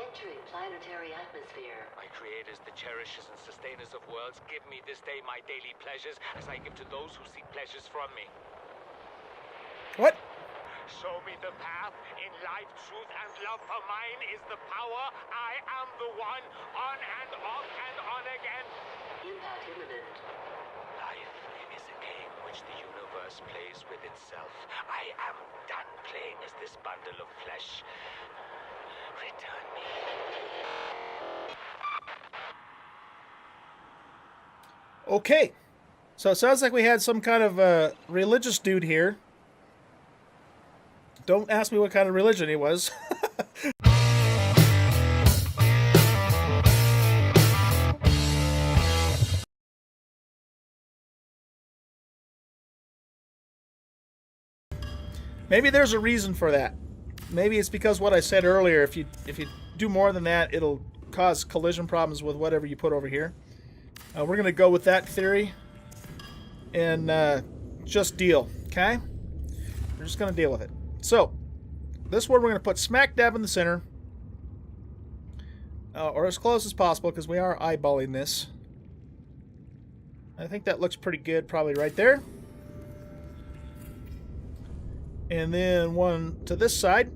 Entering planetary atmosphere. My creators, the cherishers and sustainers of worlds, give me this day my daily pleasures as I give to those who seek pleasures from me. What? Show me the path. In life, truth, and love for mine is the power. I am the one. On and off and on again. Impact imminent. Life is a game which the universe plays with itself. I am done playing as this bundle of flesh. Return me. Okay. So it sounds like we had some kind of religious dude here. Don't ask me what kind of religion he was. Maybe there's a reason for that. Maybe it's because what I said earlier, if you do more than that, it'll cause collision problems with whatever you put over here. We're going to go with that theory and just deal, okay? We're just going to deal with it. So, this one we're going to put smack dab in the center, or as close as possible because we are eyeballing this. I think that looks pretty good, probably right there. And then one to this side.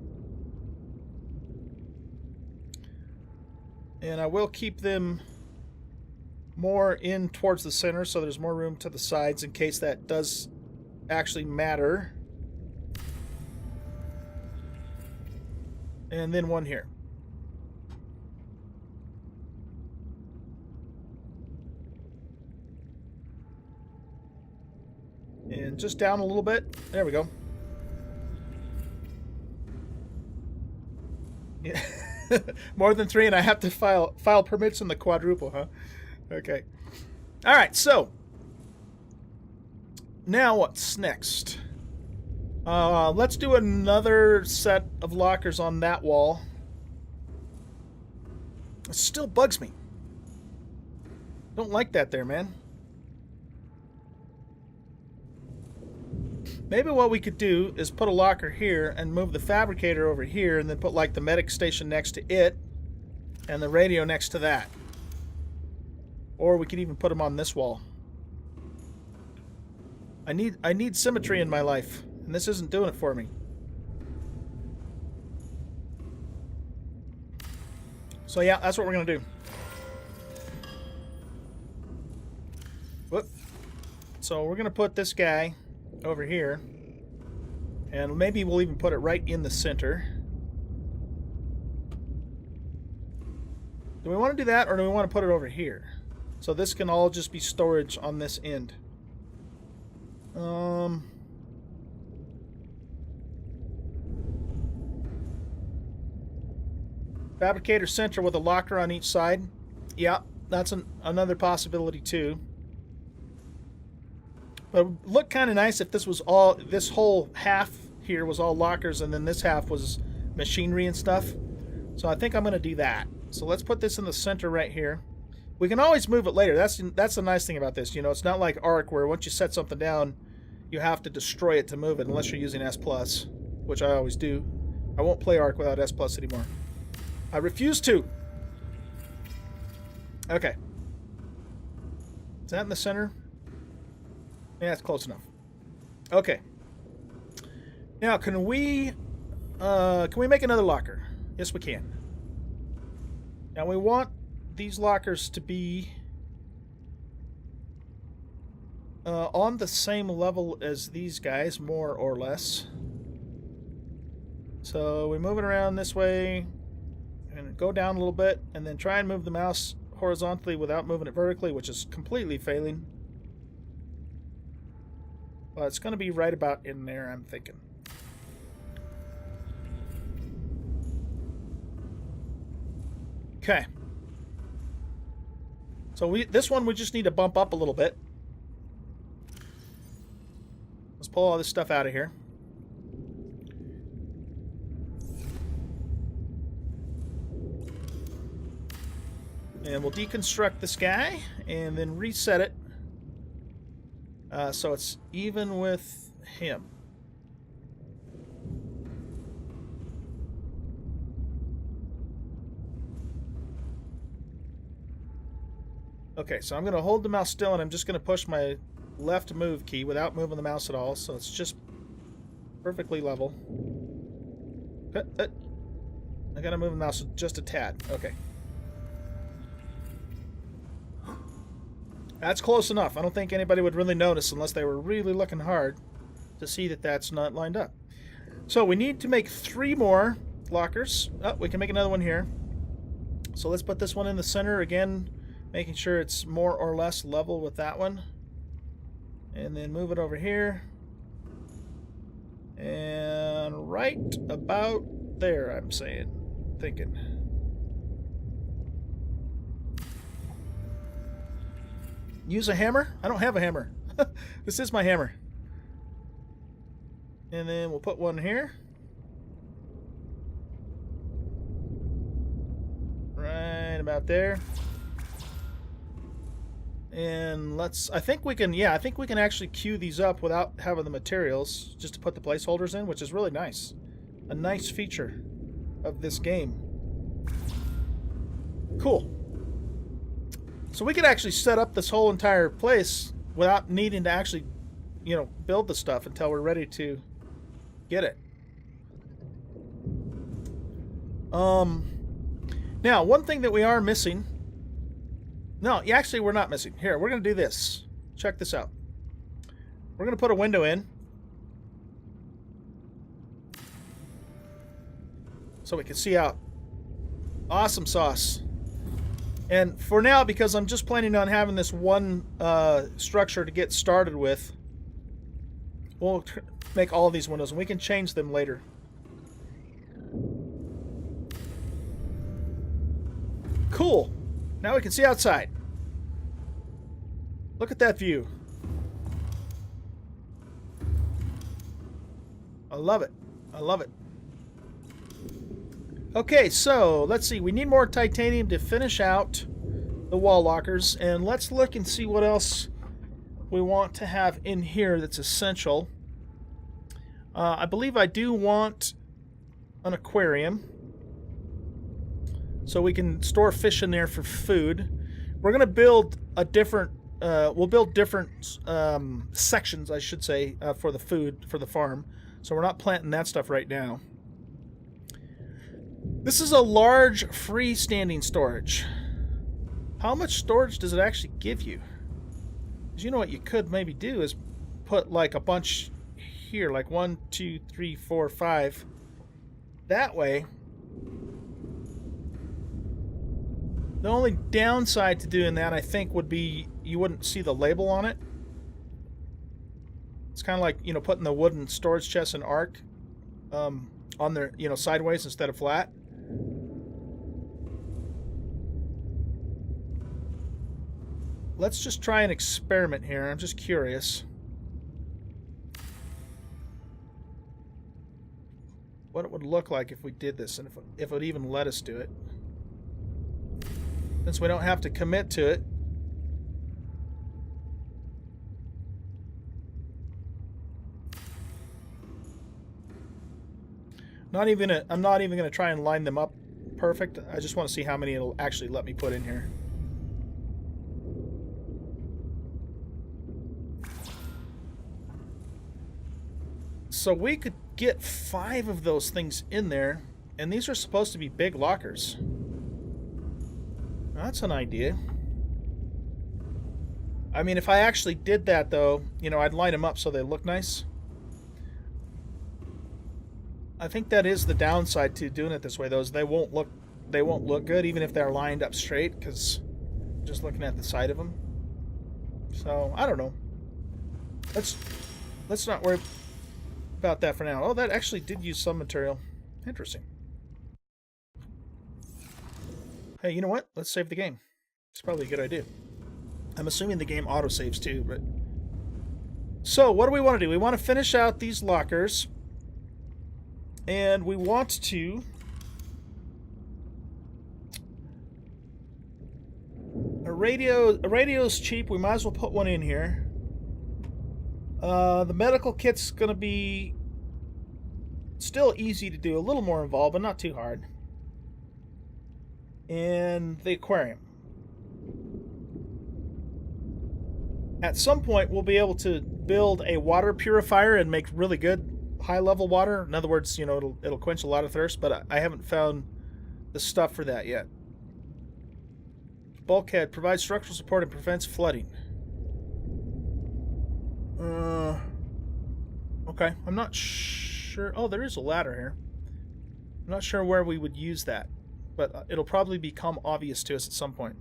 And I will keep them more in towards the center so there's more room to the sides in case that does actually matter. And then one here. And just down a little bit. There we go. Yeah. More than 3 and I have to file permits in the quadruple, huh? Okay. All right, so now what's next? Let's do another set of lockers on that wall. It still bugs me. Don't like that there, man. Maybe what we could do is put a locker here and move the fabricator over here and then put like the medic station next to it and the radio next to that. Or we could even put them on this wall. I need symmetry in my life, and this isn't doing it for me. So yeah, that's what we're gonna do. Whoop. So we're gonna put this guy over here, and maybe we'll even put it right in the center. Do we want to do that, or do we want to put it over here? So this can all just be storage on this end. Fabricator center with a locker on each side. Yeah, that's another possibility too. But it would look kind of nice if this was all, this whole half here was all lockers and then this half was machinery and stuff. So I think I'm going to do that. So let's put this in the center right here. We can always move it later. That's the nice thing about this. You know, it's not like Arc where once you set something down, you have to destroy it to move it unless you're using S+, which I always do. I won't play Arc without S+ anymore. I refuse to. Okay. Is that in the center? Yeah, it's close enough. Okay. Now, can we make another locker? Yes, we can. Now, we want these lockers to be on the same level as these guys, more or less. So we move it around this way and go down a little bit and then try and move the mouse horizontally without moving it vertically, which is completely failing. Well, it's going to be right about in there, I'm thinking. Okay. So this one we just need to bump up a little bit. Let's pull all this stuff out of here. And we'll deconstruct this guy and then reset it so it's even with him. Okay, so I'm going to hold the mouse still, and I'm just going to push my left move key without moving the mouse at all, so it's just perfectly level. I got to move the mouse just a tad. Okay. That's close enough. I don't think anybody would really notice unless they were really looking hard to see that that's not lined up. So we need to make 3 more lockers. Oh, we can make another one here. So let's put this one in the center again, making sure it's more or less level with that one. And then move it over here. And right about there, I'm thinking. Use a hammer? I don't have a hammer. This is my hammer. And then we'll put one here. Right about there. And I think we can actually queue these up without having the materials, just to put the placeholders in, which is really nice. A nice feature of this game. Cool. So we could actually set up this whole entire place without needing to actually, build the stuff until we're ready to get it. Now, one thing that we are missing... No, actually we're not missing. Here, we're going to do this. Check this out. We're going to put a window in. So we can see out. Awesome sauce. And for now, because I'm just planning on having this one structure to get started with, we'll make all of these windows, and we can change them later. Cool. Now we can see outside. Look at that view. I love it. I love it. Okay, so let's see. We need more titanium to finish out the wall lockers, and let's look and see what else we want to have in here that's essential. I believe I do want an aquarium, so we can store fish in there for food. We're going to build a different, we'll build different sections, I should say, for the food, for the farm. So we're not planting that stuff right now. This is a large freestanding storage. How much storage does it actually give you? Because you know what you could maybe do is put like a bunch here, like 1, 2, 3, 4, 5. That way, the only downside to doing that, I think, would be you wouldn't see the label on it. It's kind of like, putting the wooden storage chest in Ark on their, sideways instead of flat. Let's just try an experiment here. I'm just curious. What it would look like if we did this, and if it would even let us do it. Since we don't have to commit to it. I'm not even going to try and line them up perfect. I just want to see how many it'll actually let me put in here. So we could get 5 of those things in there, and these are supposed to be big lockers. That's an idea. I mean, if I actually did that, though, I'd line them up so they look nice. I think that is the downside to doing it this way, though, is they won't look good even if they're lined up straight, because just looking at the side of them. So I don't know. Let's not worry about that for now. Oh, that actually did use some material. Interesting. Hey, you know what? Let's save the game. It's probably a good idea. I'm assuming the game autosaves too, but... So, what do we want to do? We want to finish out these lockers. And we want to... A radio's cheap. We might as well put one in here. The medical kit's going to be still easy to do. A little more involved, but not too hard. And the aquarium. At some point, we'll be able to build a water purifier and make really good high-level water. In other words, you know, it'll quench a lot of thirst, but I haven't found the stuff for that yet. Bulkhead provides structural support and prevents flooding. Okay, I'm not sure. Oh, there is a ladder here. I'm not sure where we would use that, but it'll probably become obvious to us at some point.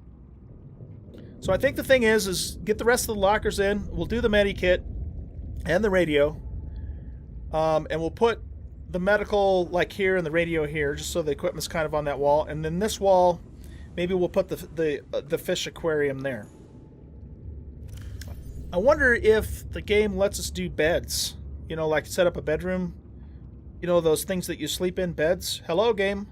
So I think the thing is get the rest of the lockers in. We'll do the medikit and the radio, and we'll put the medical like here and the radio here, just so the equipment's kind of on that wall. And then this wall, maybe we'll put the fish aquarium there. I wonder if the game lets us do beds. You know, like set up a bedroom. You know, those things that you sleep in, beds. Hello, game.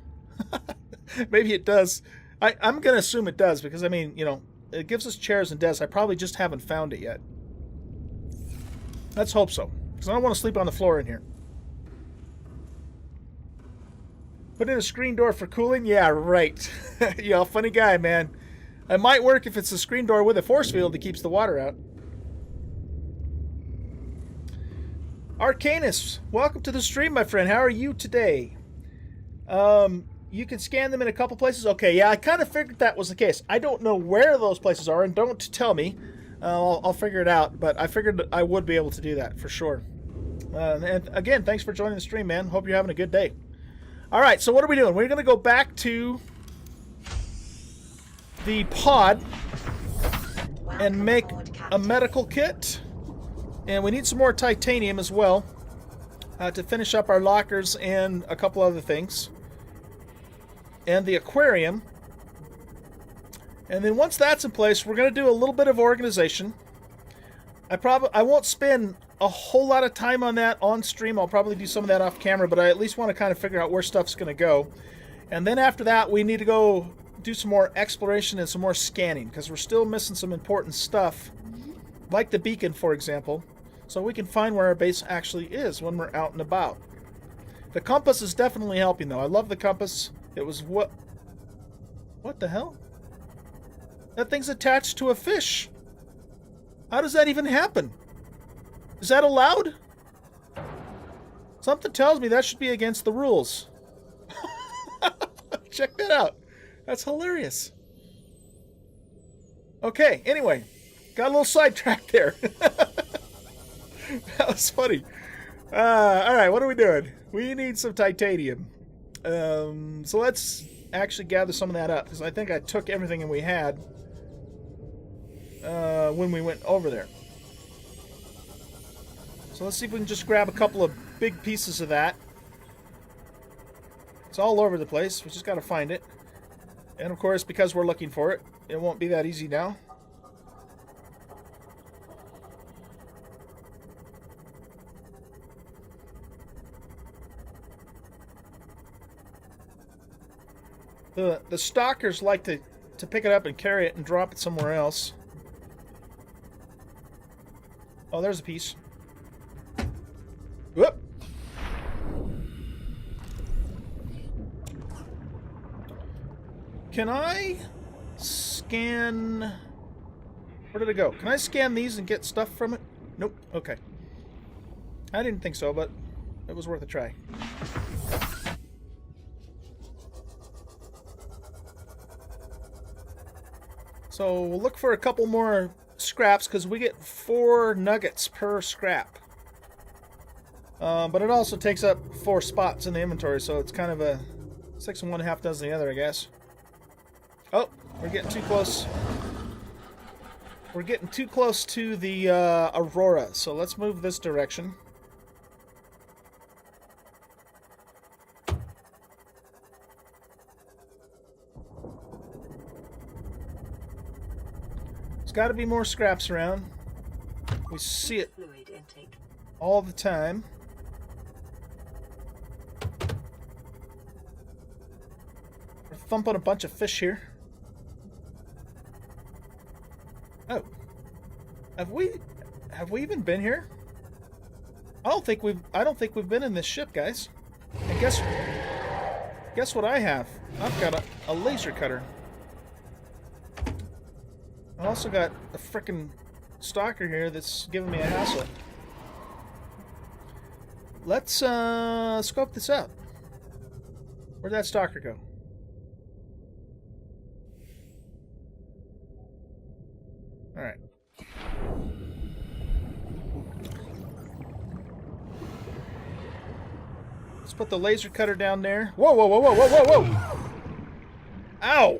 Maybe it does. I'm going to assume it does because, I mean, you know, it gives us chairs and desks. I probably just haven't found it yet. Let's hope so. Because I don't want to sleep on the floor in here. Put in a screen door for cooling? Yeah, right. You're a funny guy, man. It might work if it's a screen door with a force field that keeps the water out. Arcanus, welcome to the stream, my friend. How are you today? You can scan them in a couple places. Okay, yeah, I kind of figured that was the case. I don't know where those places are, and don't tell me. I'll figure it out, but I figured I would be able to do that for sure. And again, thanks for joining the stream, man. Hope you're having a good day. All right, so what are we doing? We're going to go back to the pod and make a medical kit. And we need some more titanium as well to finish up our lockers and a couple other things. And the aquarium. And then once that's in place, we're going to do a little bit of organization. I won't spend a whole lot of time on that on stream. I'll probably do some of that off camera, but I at least want to kind of figure out where stuff's going to go. And then after that, we need to go do some more exploration and some more scanning, because we're still missing some important stuff, like the beacon, for example, so we can find where our base actually is when we're out and about. The compass is definitely helping, though. I love the compass. It was what the hell? That thing's attached to a fish. How does that even happen? Is that allowed? Something tells me that should be against the rules. Check that out. That's hilarious. Okay, anyway. Got a little sidetracked there. That was funny. Alright, what are we doing? We need some titanium. So let's actually gather some of that up, because I think I took everything we had when we went over there. So let's see if we can just grab a couple of big pieces of that. It's all over the place. We just got to find it. And of course, because we're looking for it, it won't be that easy now. The stalkers like to pick it up and carry it and drop it somewhere else. Oh, there's a piece. Whoop! Can I scan... Where did it go? Can I scan these and get stuff from it? Nope. Okay. I didn't think so, but it was worth a try. So we'll look for a couple more scraps, because we get 4 nuggets per scrap. But it also takes up 4 spots in the inventory, so it's kind of a 6 and 1/2 dozen the other, I guess. Oh, we're getting too close. We're getting too close to the Aurora, so let's move this direction. There's got to be more scraps around. We see it all the time. We're thumping a bunch of fish here. Oh, have we even been here? I don't think we've been in this ship, guys. And guess what I have? I've got a laser cutter. I also got a frickin' stalker here that's giving me a hassle. Let's scope this out. Where'd that stalker go? Alright. Let's put the laser cutter down there. Whoa, whoa, whoa, whoa, whoa, whoa, whoa! Ow!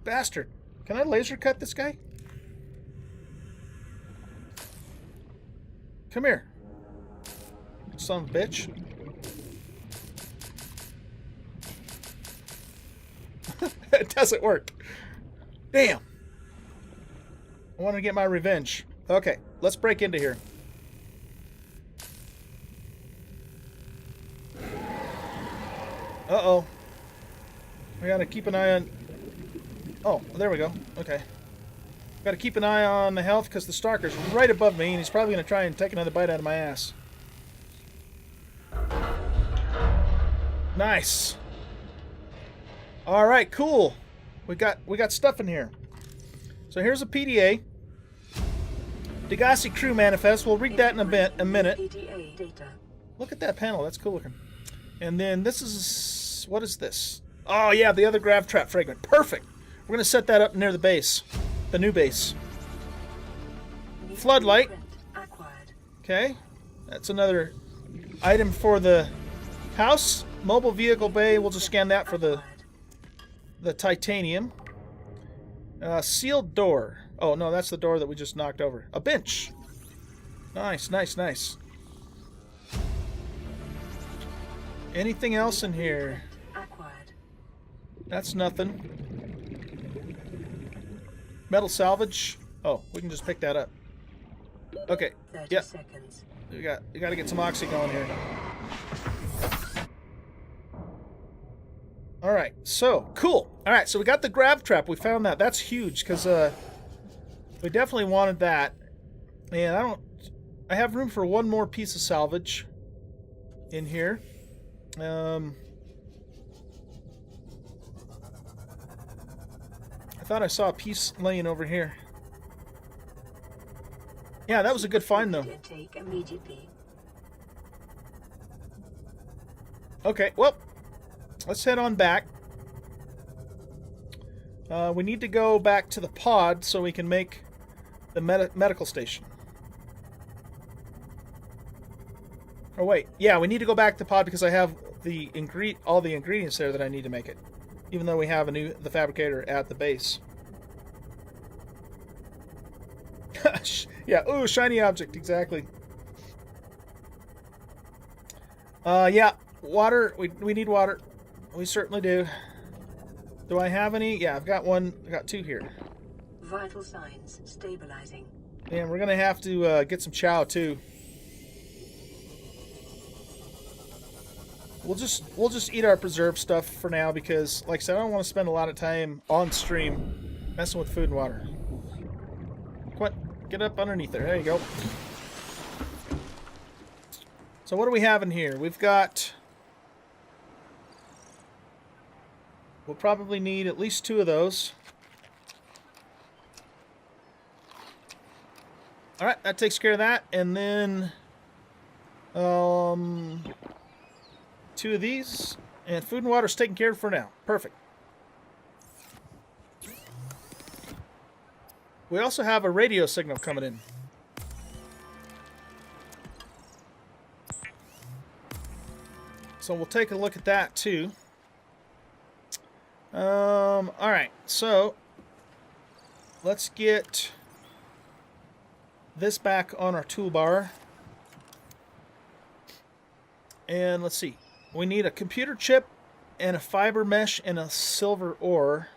Bastard. Can I laser cut this guy? Come here. Son of a bitch. It doesn't work. Damn. I want to get my revenge. Okay, let's break into here. Uh-oh. We gotta keep an eye on... Oh, there we go. Okay. Gotta keep an eye on the health because the stalker's right above me and he's probably gonna try and take another bite out of my ass. Nice. Alright, cool. We got stuff in here. So here's a PDA. Degassi crew manifest. We'll read that in a minute. Look at that panel. That's cool looking. And then this is... What is this? Oh, yeah, the other grav trap fragment. Perfect. We're going to set that up near the base. The new base. Floodlight. Okay. That's another item for the house. Mobile vehicle bay. We'll just scan that for the titanium. Sealed door. Oh, no, that's the door that we just knocked over. A bench. Nice, nice, nice. Anything else in here? That's nothing. Metal salvage. Oh, we can just pick that up. Okay. Yep. We got to get some oxy going here. All right. So cool. All right. So we got the grav trap. We found that. That's huge because we definitely wanted that. And I have room for one more piece of salvage in here. I thought I saw a piece laying over here. Yeah, that was a good find, though. Okay, well, let's head on back. We need to go back to the pod so we can make the medical station. Oh, wait. Yeah, we need to go back to the pod because I have all the ingredients there that I need to make it. Even though we have the fabricator at the base. Yeah, ooh, shiny object, exactly. Yeah, water, we need water. We certainly do. Do I have any? Yeah, I've got one. I got two here. Vital signs stabilizing. And we're gonna have to get some chow too. We'll just eat our preserved stuff for now because, like I said, I don't want to spend a lot of time on stream messing with food and water. What? Get up underneath there. There you go. So what do we have in here? We've got... We'll probably need at least 2 of those. Alright, that takes care of that. And then... 2 of these, and food and water's taken care of for now. Perfect. We also have a radio signal coming in. So we'll take a look at that too. Alright, so let's get this back on our toolbar. And let's see. We need a computer chip and a fiber mesh and a silver ore.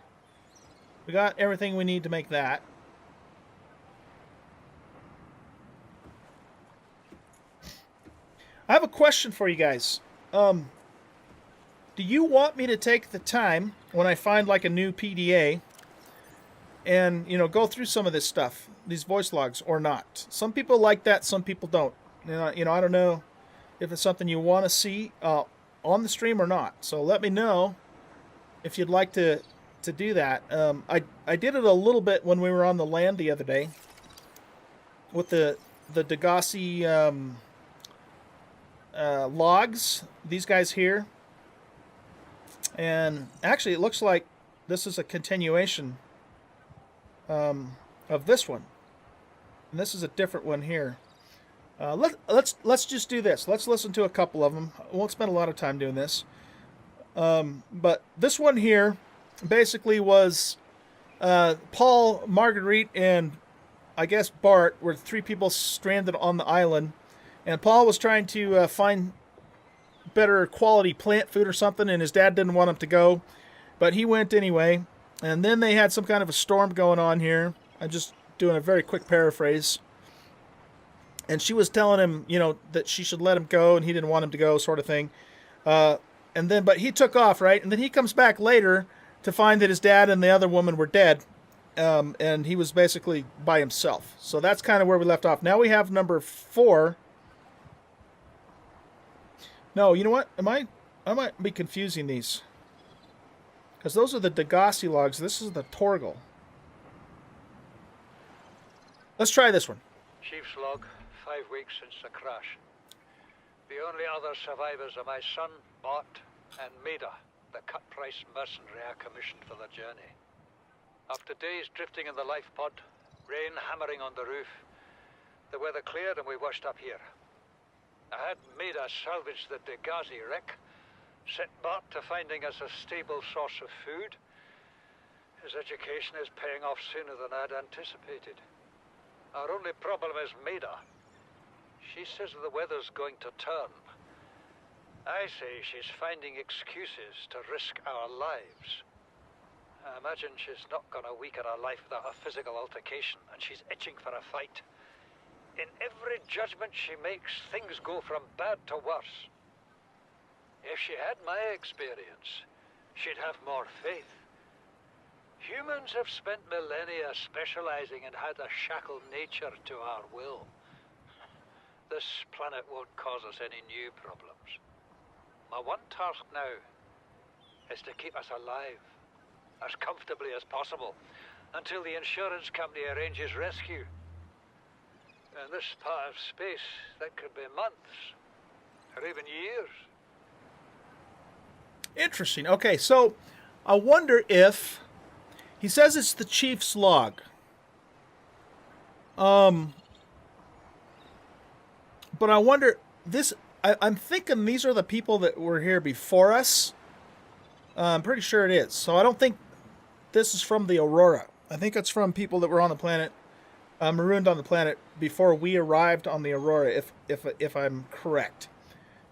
We got everything we need to make that. I have a question for you guys. Do you want me to take the time when I find like a new PDA and, you know, go through some of this stuff, these voice logs, or not? Some people like that, some people don't. You know, I don't know if it's something you want to see on the stream or not. So let me know if you'd like to do that. I did it a little bit when we were on the land the other day. with the Degassi logs. These guys here, and actually, it looks like this is a continuation of this one, and this is a different one here. Let's just do this. Let's listen to a couple of them. I won't spend a lot of time doing this. But this one here basically was Paul, Marguerite, and I guess Bart were three people stranded on the island. And Paul was trying to find better quality plant food or something, and his dad didn't want him to go. But he went anyway. And then they had some kind of a storm going on here. I'm just doing a very quick paraphrase. And she was telling him, that she should let him go, and he didn't want him to go, sort of thing. But he took off, right? And then he comes back later to find that his dad and the other woman were dead, and he was basically by himself. So that's kind of where we left off. Now we have number 4. No, you know what? I might be confusing these, because those are the Degassi logs. This is the Torgal. Let's try this one. Chief's log. 5 weeks since the crash. The only other survivors are my son, Bart, and Maida, the cut-price mercenary I commissioned for the journey. After days drifting in the life pod, rain hammering on the roof, the weather cleared and we washed up here. I had Maida salvage the Degassi wreck, set Bart to finding us a stable source of food. His education is paying off sooner than I'd anticipated. Our only problem is Maida. She says the weather's going to turn. I say she's finding excuses to risk our lives. I imagine she's not going to weaken her life without a physical altercation, and she's itching for a fight. In every judgment she makes, things go from bad to worse. If she had my experience, she'd have more faith. Humans have spent millennia specializing in how to shackle nature to our will. This planet won't cause us any new problems. My one task now is to keep us alive, as comfortably as possible, until the insurance company arranges rescue. In this part of space, that could be months, or even years. Interesting. Okay, so I wonder if... He says it's the chief's log. But I wonder, I'm thinking these are the people that were here before us. I'm pretty sure it is. So I don't think this is from the Aurora. I think it's from people that were on the planet, marooned on the planet before we arrived on the Aurora, if I'm correct.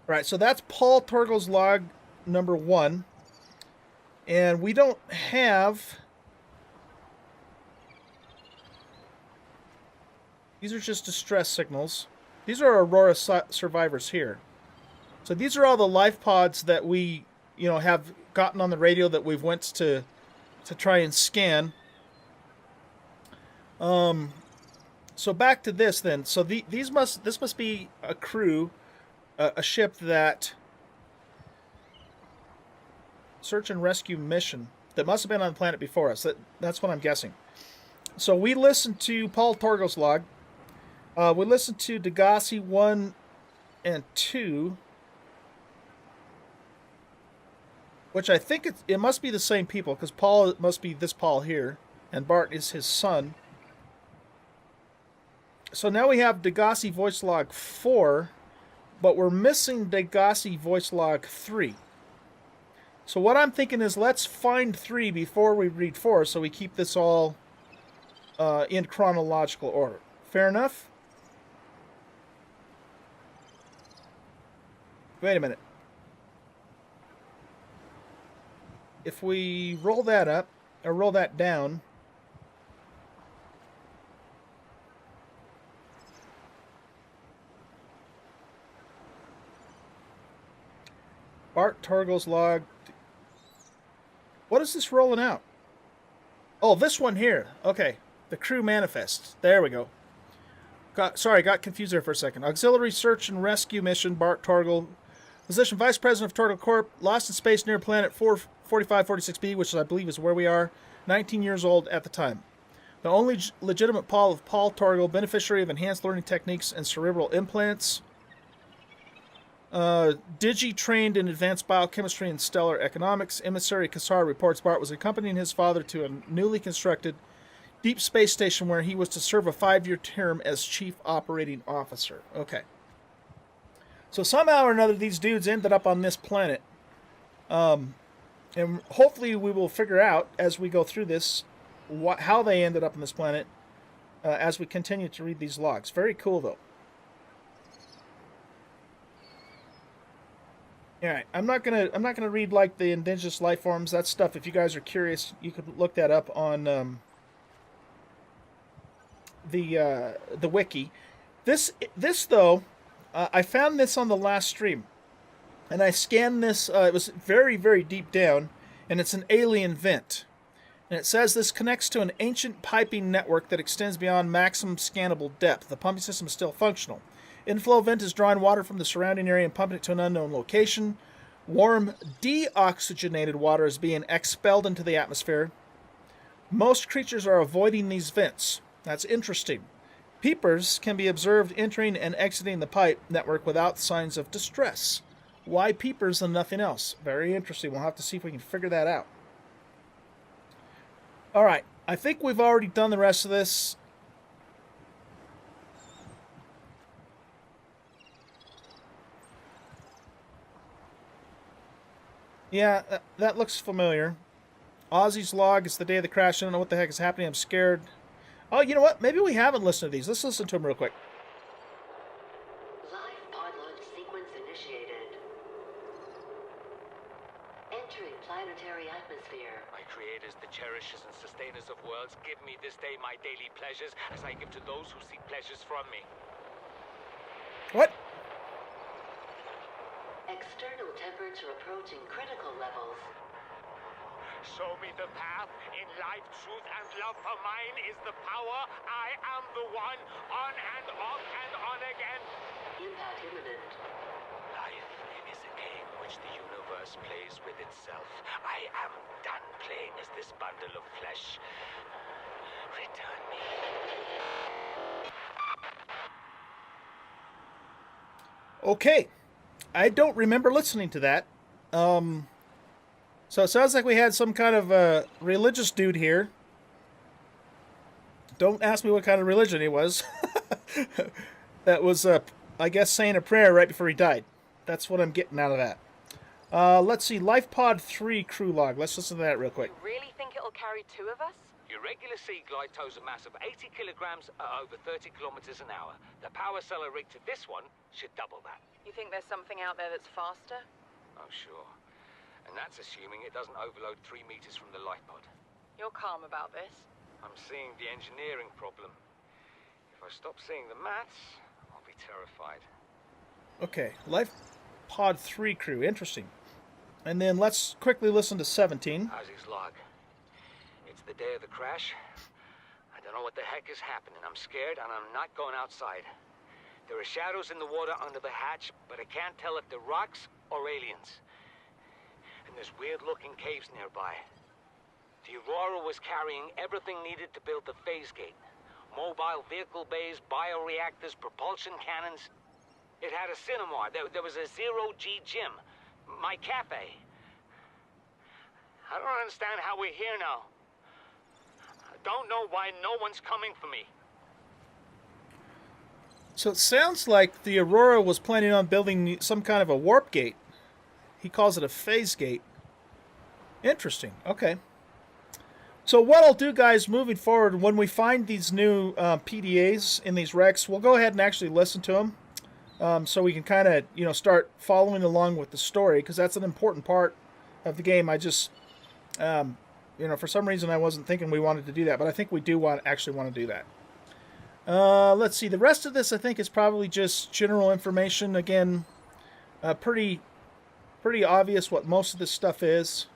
All right, so that's Paul Torgal's log number 1. And we don't have... These are just distress signals. These are Aurora survivors here. So these are all the life pods that we, have gotten on the radio that we've went to try and scan. So back to this then. So this must be a crew, a ship that search and rescue mission that must have been on the planet before us. That's what I'm guessing. So we listened to Paul Torgal's log. We listened to Degassi 1 and 2, which I think it must be the same people, because Paul must be this Paul here, and Bart is his son. So now we have Degassi voice log 4, but we're missing Degassi voice log 3. So what I'm thinking is let's find 3 before we read 4, so we keep this all in chronological order. Fair enough? Wait a minute. If we roll that up, or roll that down, Bart Torgal's log. What is this rolling out? Oh, this one here. Okay. The crew manifest. There we go. Got confused there for a second. Auxiliary search and rescue mission, Bart Torgal. Position Vice President of Torgal Corp. Lost in space near planet 44546b, which I believe is where we are. 19 years old at the time. The only legitimate Paul Torgal, beneficiary of enhanced learning techniques and cerebral implants. Digi trained in advanced biochemistry and stellar economics. Emissary Kassar reports Bart was accompanying his father to a newly constructed deep space station where he was to serve a 5-year term as chief operating officer. Okay. So somehow or another, these dudes ended up on this planet. And hopefully we will figure out as we go through this how they ended up on this planet as we continue to read these logs. Very cool, though. All right, I'm not gonna read like the indigenous life forms. That stuff. If you guys are curious, you could look that up on the wiki. This though, I found this on the last stream, and I scanned this. It was very, very deep down, and it's an alien vent. And it says this connects to an ancient piping network that extends beyond maximum scannable depth. The pumping system is still functional. Inflow vent is drawing water from the surrounding area and pumping it to an unknown location. Warm, deoxygenated water is being expelled into the atmosphere. Most creatures are avoiding these vents. That's interesting. Peepers can be observed entering and exiting the pipe network without signs of distress. Why peepers and nothing else? Very interesting. We'll have to see if we can figure that out. All right. I think we've already done the rest of this. Yeah, that looks familiar. Ozzy's log. It's the day of the crash. I don't know what the heck is happening. I'm scared. Oh, you know what? Maybe we haven't listened to these. Let's listen to them real quick. Live pod launch sequence initiated. Entering planetary atmosphere. My creators, the cherishers and sustainers of worlds, give me this day my daily pleasures as I give to those who seek pleasures from me. What? External temperature approaching critical levels. Show me the path. In life, truth, and love for mine is the power. I am the one. On and off and on again. Impact imminent. Life is a game which the universe plays with itself. I am done playing as this bundle of flesh. Return me. Okay. I don't remember listening to that. So it sounds like we had some kind of religious dude here. Don't ask me what kind of religion he was. That was, I guess, saying a prayer right before he died. That's what I'm getting out of that. Let's see, LifePod 3 crew log. Let's listen to that real quick. You really think it'll carry two of us? Your regular sea glide tows a mass of 80 kilograms at over 30 kilometers an hour. The power cellar rig to this one should double that. You think there's something out there that's faster? Oh, sure. And that's assuming it doesn't overload 3 meters from the life pod. You're calm about this. I'm seeing the engineering problem. If I stop seeing the maths, I'll be terrified. Okay, LifePod 3 crew. Interesting. And then let's quickly listen to 17. How's his log? It's the day of the crash. I don't know what the heck is happening. I'm scared and I'm not going outside. There are shadows in the water under the hatch, but I can't tell if they're rocks or aliens. And there's weird-looking caves nearby. The Aurora was carrying everything needed to build the phase gate. Mobile vehicle bays, bioreactors, propulsion cannons. It had a cinema. There was a zero-G gym. My cafe. I don't understand how we're here now. I don't know why no one's coming for me. So it sounds like the Aurora was planning on building some kind of a warp gate. He calls it a phase gate. Interesting. Okay. So what I'll do, guys, moving forward, when we find these new PDAs in these wrecks, we'll go ahead and actually listen to them, so we can kind of, start following along with the story, because that's an important part of the game. I just, for some reason, I wasn't thinking we wanted to do that, but I think we do actually want to do that. Let's see. The rest of this, I think, is probably just general information. Again, pretty obvious what most of this stuff is.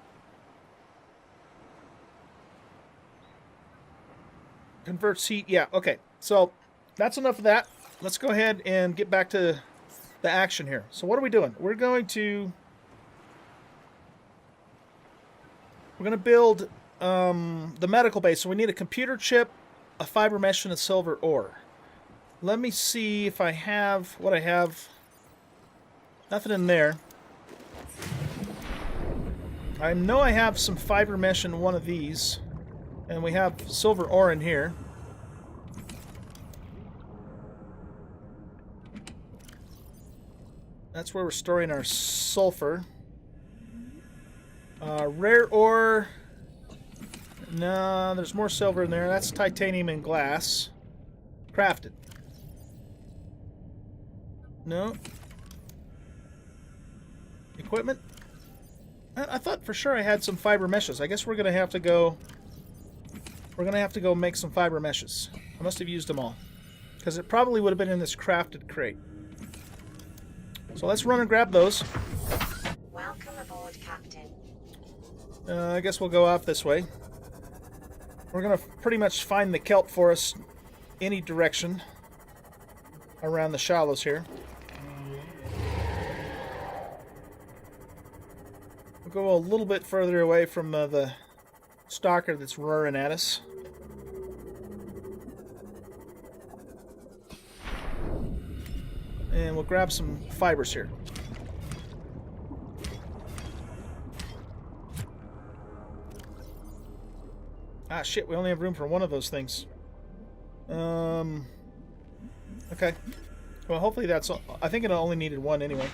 Converts heat. Yeah, okay. So that's enough of that. Let's go ahead and get back to the action here. So what are we doing? We're going to build the medical base. So we need a computer chip, a fiber mesh and a silver ore. Let me see if I have what I have. Nothing in there. I know I have some fiber mesh in one of these. And we have silver ore in here. That's where we're storing our sulfur. Rare ore. No, there's more silver in there. That's titanium and glass. Crafted. No. Equipment? I thought for sure I had some fiber meshes. I guess we're gonna have to go. We're gonna have to go make some fiber meshes. I must have used them all, because it probably would have been in this crafted crate. So let's run and grab those. Welcome aboard, Captain. I guess we'll go off this way. We're gonna pretty much find the kelp for us any direction around the shallows here. We'll go a little bit further away from the stalker that's roaring at us. And we'll grab some fibers here. Ah, shit, we only have room for one of those things. Okay. Well, hopefully that's all. I think it only needed one anyway.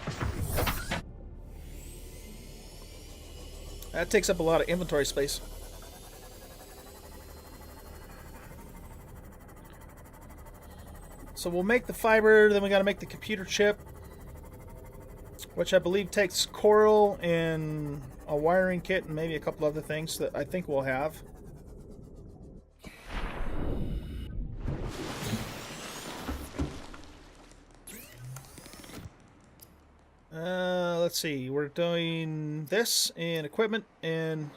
That takes up a lot of inventory space. So we'll make the fiber, then we got to make the computer chip, which I believe takes coral and a wiring kit and maybe a couple other things that I think we'll have. Let's see, we're doing this and equipment and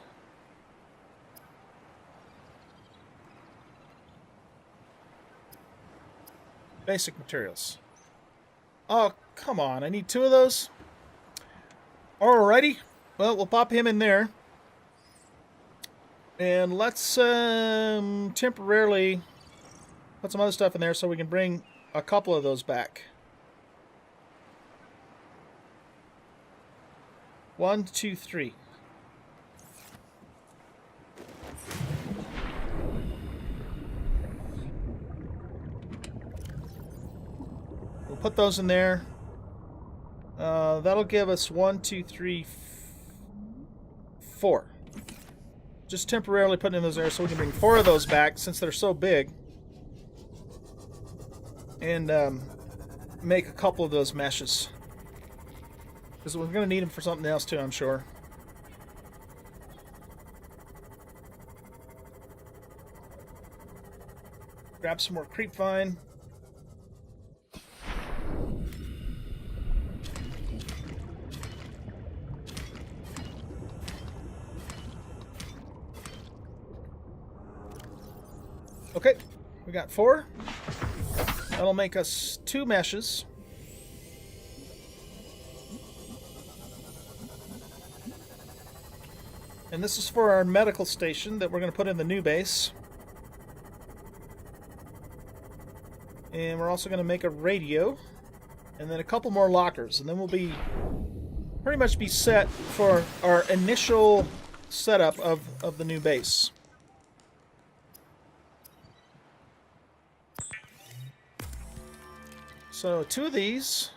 basic materials. Oh, come on, I need two of those? Alrighty, well, we'll pop him in there. And let's temporarily put some other stuff in there so we can bring a couple of those back. 1, 2, 3. We'll put those in there. That'll give us 1, 2, 3, 4. Just temporarily putting in those there so we can bring 4 of those back since they're so big. And make a couple of those meshes. Because we're going to need them for something else too, I'm sure. Grab some more creep vine. Okay, we got 4. That'll make us 2 meshes. And this is for our medical station that we're going to put in the new base. And we're also going to make a radio. And then a couple more lockers. And then we'll be pretty much be set for our initial setup of the new base. So 2 of these.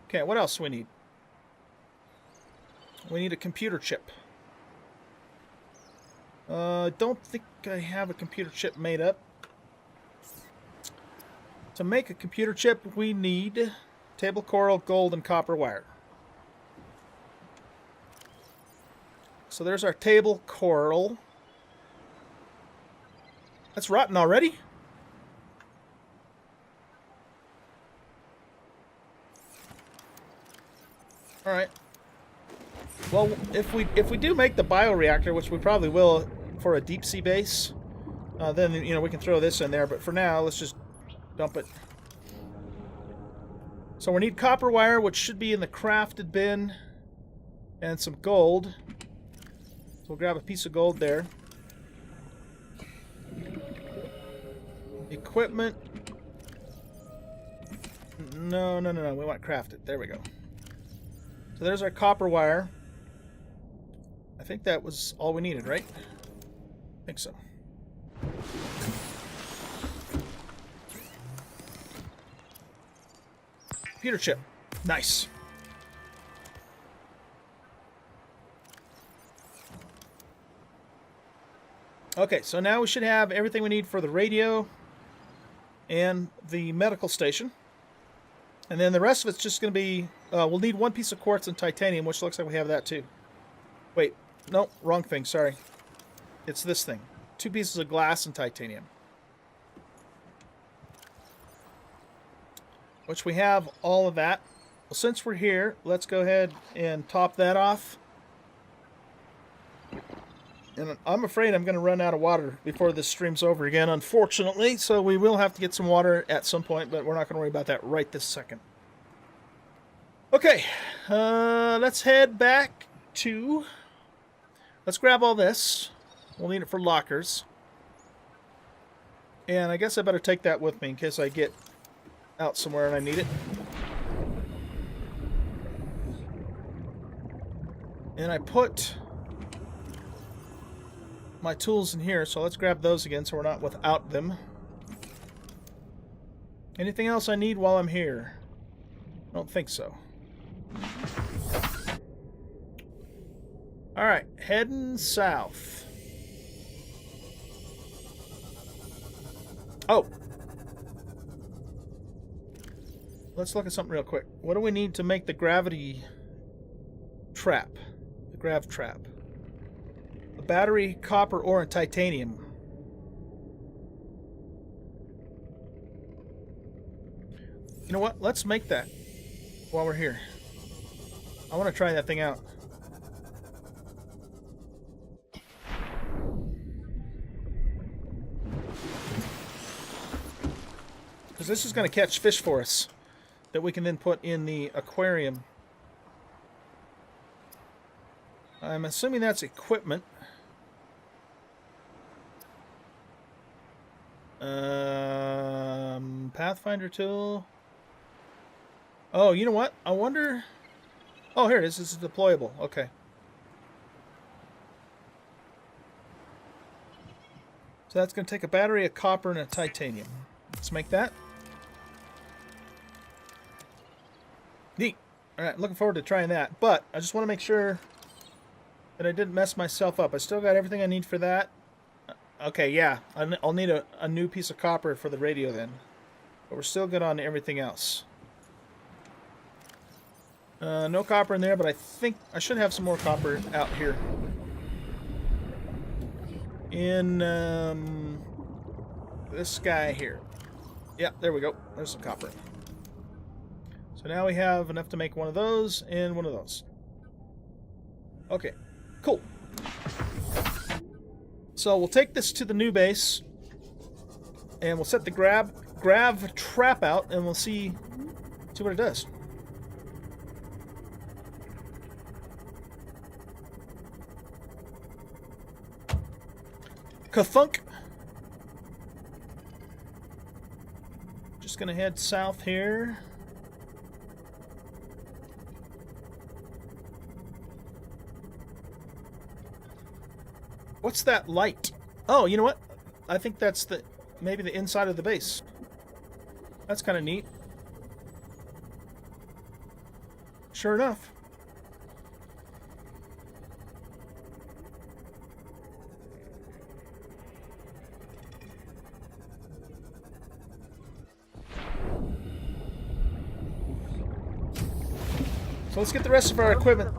Okay, what else do we need? We need a computer chip. Don't think I have a computer chip made up. To make a computer chip, we need table coral, gold, and copper wire. So there's our table coral. That's rotten already? Alright. Well, if we do make the bioreactor, which we probably will for a deep sea base, then we can throw this in there. But for now, let's just dump it. So we need copper wire, which should be in the crafted bin, and some gold. So we'll grab a piece of gold there. Equipment. No. We want crafted. There we go. So there's our copper wire. I think that was all we needed, right? I think so. Computer chip. Nice. Okay, so now we should have everything we need for the radio and the medical station. And then the rest of it's just going to be... we'll need one piece of quartz and titanium, which looks like we have that too. Wait. No, wrong thing. Sorry. It's this thing. 2 pieces of glass and titanium. Which we have all of that. Well, since we're here, let's go ahead and top that off. And I'm afraid I'm going to run out of water before this stream's over again, unfortunately. So we will have to get some water at some point, but we're not going to worry about that right this second. Okay, let's head back to... Let's grab all this. We'll need it for lockers. And I guess I better take that with me in case I get out somewhere and I need it. And I put my tools in here, so let's grab those again so we're not without them. Anything else I need while I'm here? I don't think so. Alright, heading south. Oh! Let's look at something real quick. What do we need to make the gravity trap? The grav trap. A battery, copper, ore, and titanium. You know what? Let's make that while we're here. I want to try that thing out. Because this is going to catch fish for us that we can then put in the aquarium. I'm assuming that's equipment. Pathfinder tool. Oh, you know what? I wonder... Oh, here it is. This is deployable. Okay. So that's going to take a battery, a copper, and a titanium. Let's make that. Neat. Alright, looking forward to trying that. But I just want to make sure that I didn't mess myself up. I still got everything I need for that. Okay, yeah. I'll need a new piece of copper for the radio then. But we're still good on everything else. No copper in there, but I think I should have some more copper out here. In this guy here. Yeah, there we go. There's some copper. So now we have enough to make one of those and one of those. Okay, cool. So we'll take this to the new base and we'll set the grav trap out and we'll see what it does. Kathunk. Just gonna head south here. What's that light? Oh, you know what? I think that's maybe the inside of the base. That's kind of neat. Sure enough. So let's get the rest of our equipment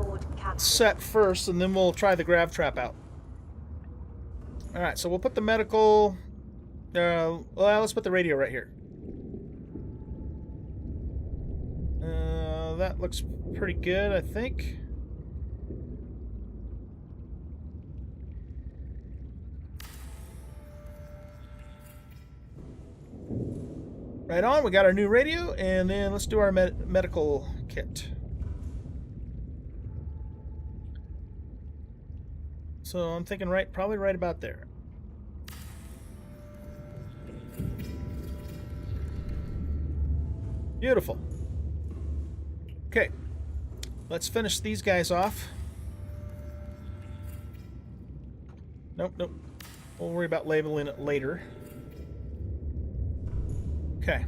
set first, and then we'll try the grav trap out. Alright, so we'll put the medical... well, let's put the radio right here. That looks pretty good, I think. Right on, we got our new radio, and then let's do our medical kit. So I'm thinking probably right about there. Beautiful. Okay, let's finish these guys off. Nope. We'll worry about labeling it later. Okay.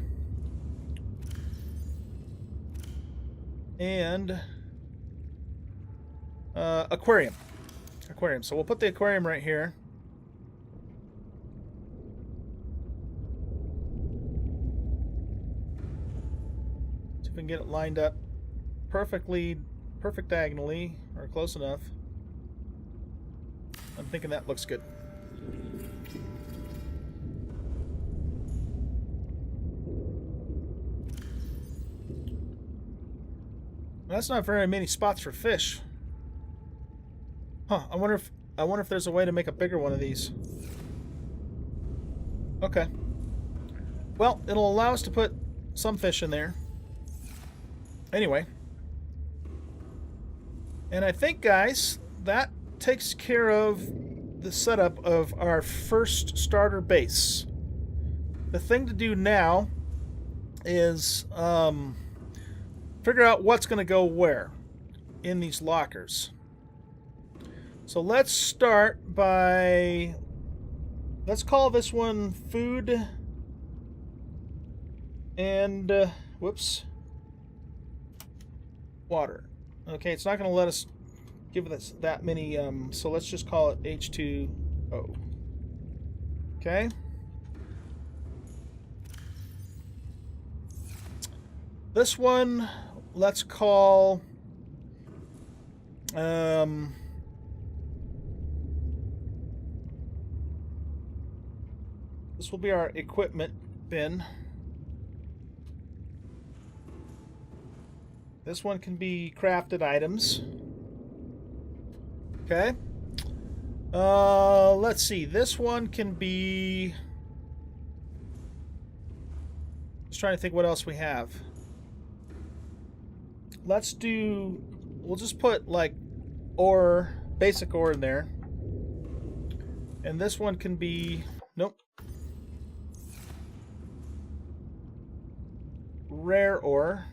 And aquarium. So we'll put the aquarium right here. See if we can get it lined up perfect diagonally, or close enough. I'm thinking that looks good. That's not very many spots for fish. Huh, I wonder if there's a way to make a bigger one of these. Okay. Well, it'll allow us to put some fish in there. Anyway. And I think, guys, that takes care of the setup of our first starter base. The thing to do now is figure out what's going to go where in these lockers. So let's start by, let's call this one food and water. Okay, it's not going to let us give us that many, so let's just call it H2O. Okay. This one, let's call, this will be our equipment bin. This one can be crafted items. Okay. Let's see. This one can be... Just trying to think what else we have. Let's do... We'll just put, like, ore, basic ore in there. And this one can be... Nope. Rare ore.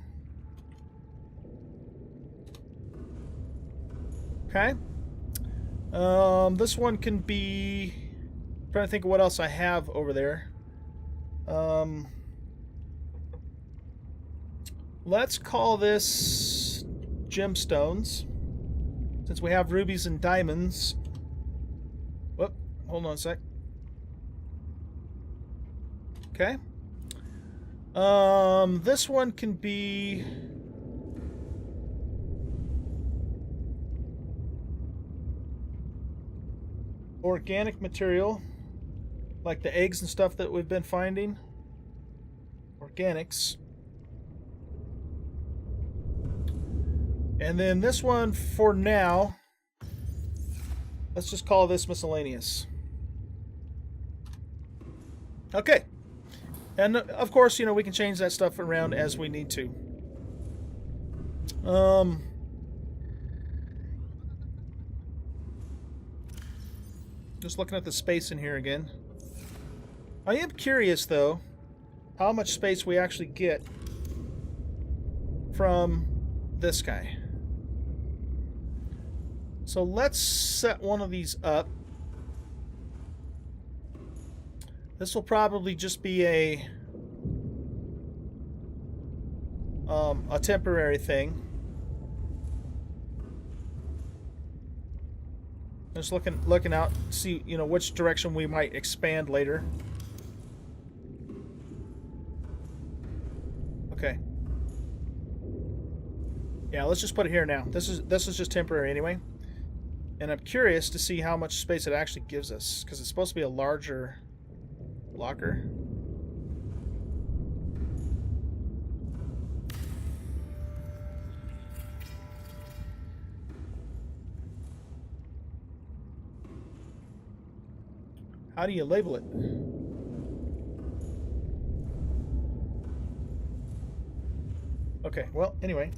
Okay. This one can be... I'm trying to think of what else I have over there. Let's call this gemstones, since we have rubies and diamonds. Whoop, hold on a sec. Okay. This one can be... organic material, like the eggs and stuff that we've been finding. Organics. And then this one, for now, let's just call this miscellaneous. Okay. And of course, you know, we can change that stuff around as we need to. Just looking at the space in here again. I am curious, though, how much space we actually get from this guy. So let's set one of these up. This will probably just be a temporary thing. Just looking out, see, you know, which direction we might expand later. Okay. Yeah, let's just put it here now. This is just temporary anyway. And I'm curious to see how much space it actually gives us, because it's supposed to be a larger locker. How do you label it? Okay, well, anyway.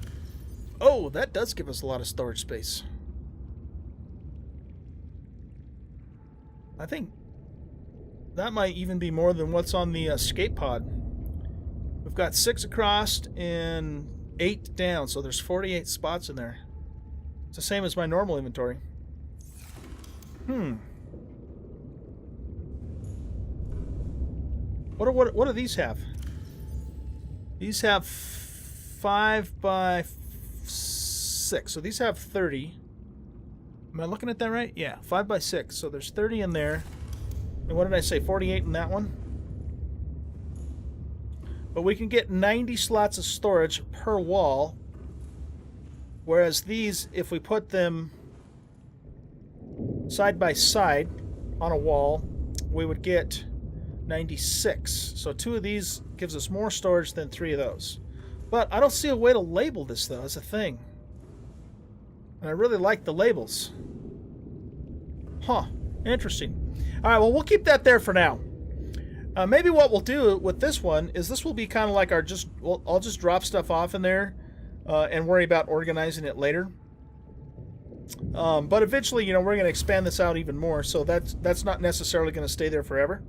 Oh, that does give us a lot of storage space. I think that might even be more than what's on the escape pod. We've got 6 across and 8 down, so there's 48 spots in there. It's the same as my normal inventory. What do these have? These have 5 by 6, so these have 30. Am I looking at that right? Yeah, 5 by 6, so there's 30 in there. And what did I say, 48 in that one? But we can get 90 slots of storage per wall, whereas these, if we put them side by side on a wall, we would get 96. So 2 of these gives us more storage than 3 of those. But I don't see a way to label this, though, as a thing. And I really like the labels. Huh. Interesting. All right, well, we'll keep that there for now. Maybe what we'll do with this one is this will be kind of like our I'll just drop stuff off in there and worry about organizing it later. But eventually, we're going to expand this out even more, so that's not necessarily going to stay there forever.